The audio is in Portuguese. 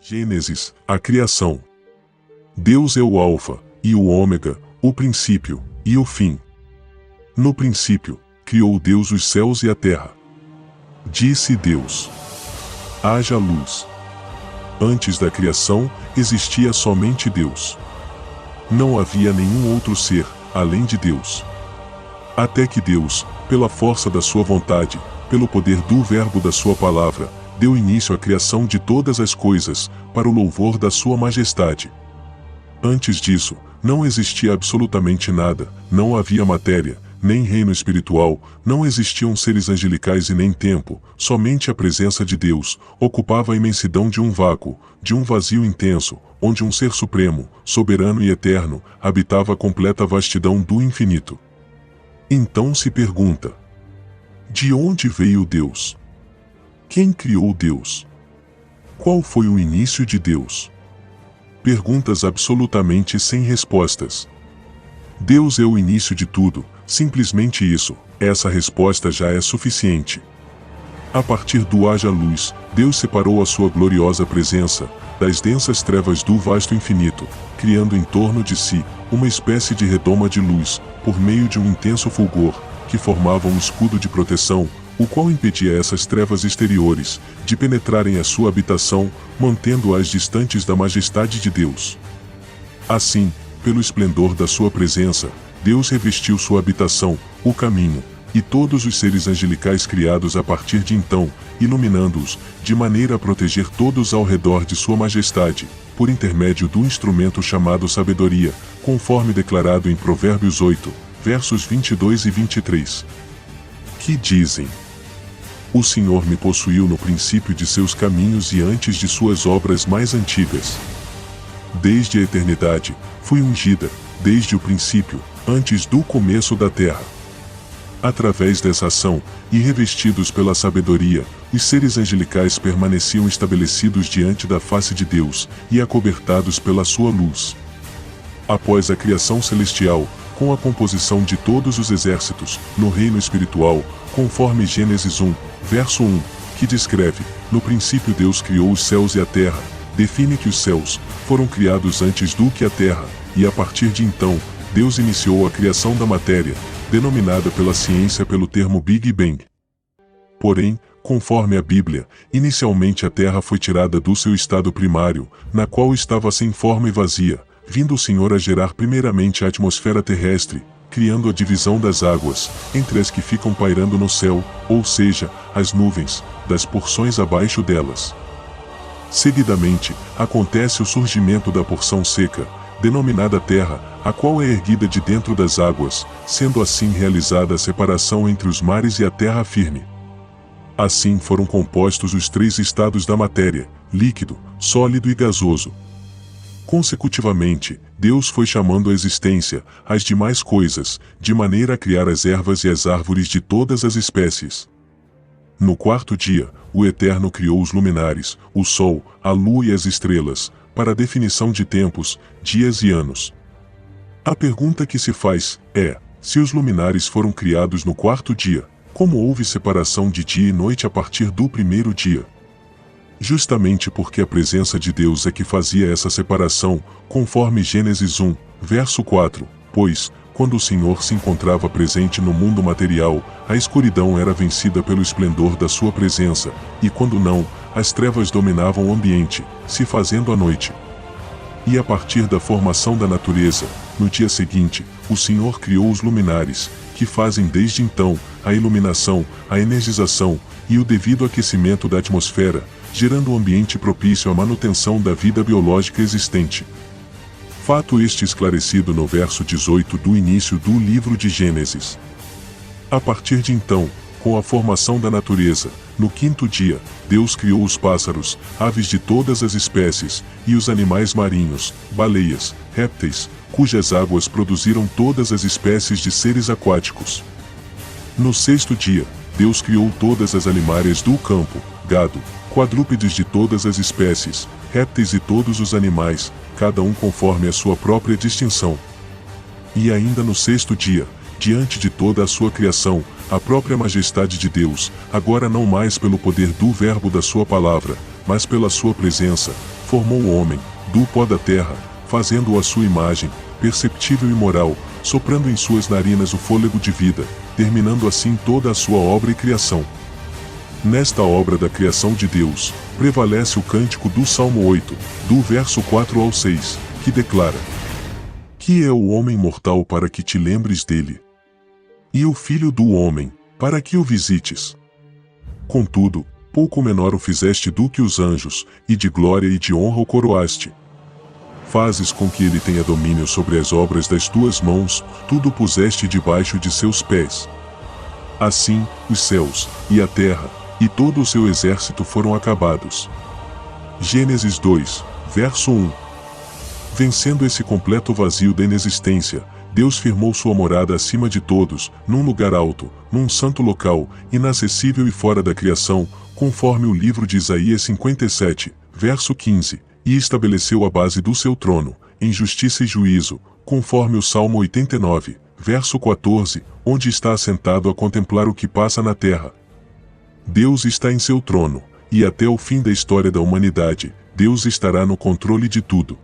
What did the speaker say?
Gênesis, a criação. Deus é o Alfa e o Ômega, o princípio e o fim. No princípio, criou Deus os céus e a terra. Disse Deus: haja luz. Antes da criação, existia somente Deus. Não havia nenhum outro ser, além de Deus. Até que Deus, pela força da sua vontade, pelo poder do verbo da sua palavra, deu início à criação de todas as coisas, para o louvor da sua majestade. Antes disso, não existia absolutamente nada, não havia matéria, nem reino espiritual, não existiam seres angelicais e nem tempo, somente a presença de Deus ocupava a imensidão de um vácuo, de um vazio intenso, onde um ser supremo, soberano e eterno, habitava a completa vastidão do infinito. Então se pergunta: de onde veio Deus? Quem criou Deus? Qual foi o início de Deus? Perguntas absolutamente sem respostas. Deus é o início de tudo, simplesmente isso, essa resposta já é suficiente. A partir do haja luz, Deus separou a sua gloriosa presença das densas trevas do vasto infinito, criando em torno de si uma espécie de redoma de luz, por meio de um intenso fulgor, que formava um escudo de proteção, o qual impedia essas trevas exteriores de penetrarem a sua habitação, mantendo-as distantes da majestade de Deus. Assim, pelo esplendor da sua presença, Deus revestiu sua habitação, o caminho, e todos os seres angelicais criados a partir de então, iluminando-os, de maneira a proteger todos ao redor de sua majestade, por intermédio do instrumento chamado sabedoria, conforme declarado em Provérbios 8, versos 22 e 23. Que dizem: o Senhor me possuiu no princípio de seus caminhos e antes de suas obras mais antigas. Desde a eternidade, fui ungida, desde o princípio, antes do começo da terra. Através dessa ação, e revestidos pela sabedoria, os seres angelicais permaneciam estabelecidos diante da face de Deus, e acobertados pela sua luz. Após a criação celestial, com a composição de todos os exércitos, no reino espiritual, conforme Gênesis 1, verso 1, que descreve: no princípio Deus criou os céus e a terra, define que os céus foram criados antes do que a terra, e a partir de então, Deus iniciou a criação da matéria, denominada pela ciência pelo termo Big Bang. Porém, conforme a Bíblia, inicialmente a terra foi tirada do seu estado primário, na qual estava sem forma e vazia, vindo o Senhor a gerar primeiramente a atmosfera terrestre, criando a divisão das águas, entre as que ficam pairando no céu, ou seja, as nuvens, das porções abaixo delas. Seguidamente, acontece o surgimento da porção seca, denominada terra, a qual é erguida de dentro das águas, sendo assim realizada a separação entre os mares e a terra firme. Assim foram compostos os três estados da matéria: líquido, sólido e gasoso. Consecutivamente, Deus foi chamando à existência as demais coisas, de maneira a criar as ervas e as árvores de todas as espécies. No quarto dia, o Eterno criou os luminares, o sol, a lua e as estrelas, para a definição de tempos, dias e anos. A pergunta que se faz é: se os luminares foram criados no quarto dia, como houve separação de dia e noite a partir do primeiro dia? Justamente porque a presença de Deus é que fazia essa separação, conforme Gênesis 1, verso 4, pois, quando o Senhor se encontrava presente no mundo material, a escuridão era vencida pelo esplendor da sua presença, e quando não, as trevas dominavam o ambiente, se fazendo a noite. E a partir da formação da natureza, no dia seguinte, o Senhor criou os luminares, que fazem desde então a iluminação, a energização e o devido aquecimento da atmosfera, gerando um ambiente propício à manutenção da vida biológica existente. Fato este esclarecido no verso 18 do início do livro de Gênesis. A partir de então, com a formação da natureza, no quinto dia, Deus criou os pássaros, aves de todas as espécies, e os animais marinhos, baleias, répteis, cujas águas produziram todas as espécies de seres aquáticos. No sexto dia, Deus criou todas as animárias do campo, gado, quadrúpedes de todas as espécies, répteis e todos os animais, cada um conforme a sua própria distinção. E ainda no sexto dia, diante de toda a sua criação, a própria majestade de Deus, agora não mais pelo poder do verbo da sua palavra, mas pela sua presença, formou o homem, do pó da terra, fazendo-o à sua imagem, perceptível e moral, soprando em suas narinas o fôlego de vida, terminando assim toda a sua obra e criação. Nesta obra da criação de Deus, prevalece o cântico do Salmo 8, do verso 4 ao 6, que declara: Que é o homem mortal para que te lembres dele? E o filho do homem, para que o visites? Contudo, pouco menor o fizeste do que os anjos, e de glória e de honra o coroaste. Fazes com que ele tenha domínio sobre as obras das tuas mãos, tudo puseste debaixo de seus pés. Assim, os céus, e a terra, e todo o seu exército foram acabados. Gênesis 2, verso 1. Vencendo esse completo vazio da inexistência, Deus firmou sua morada acima de todos, num lugar alto, num santo local, inacessível e fora da criação, conforme o livro de Isaías 57, verso 15, e estabeleceu a base do seu trono, em justiça e juízo, conforme o Salmo 89, verso 14, onde está assentado a contemplar o que passa na terra. Deus está em seu trono, e até o fim da história da humanidade, Deus estará no controle de tudo.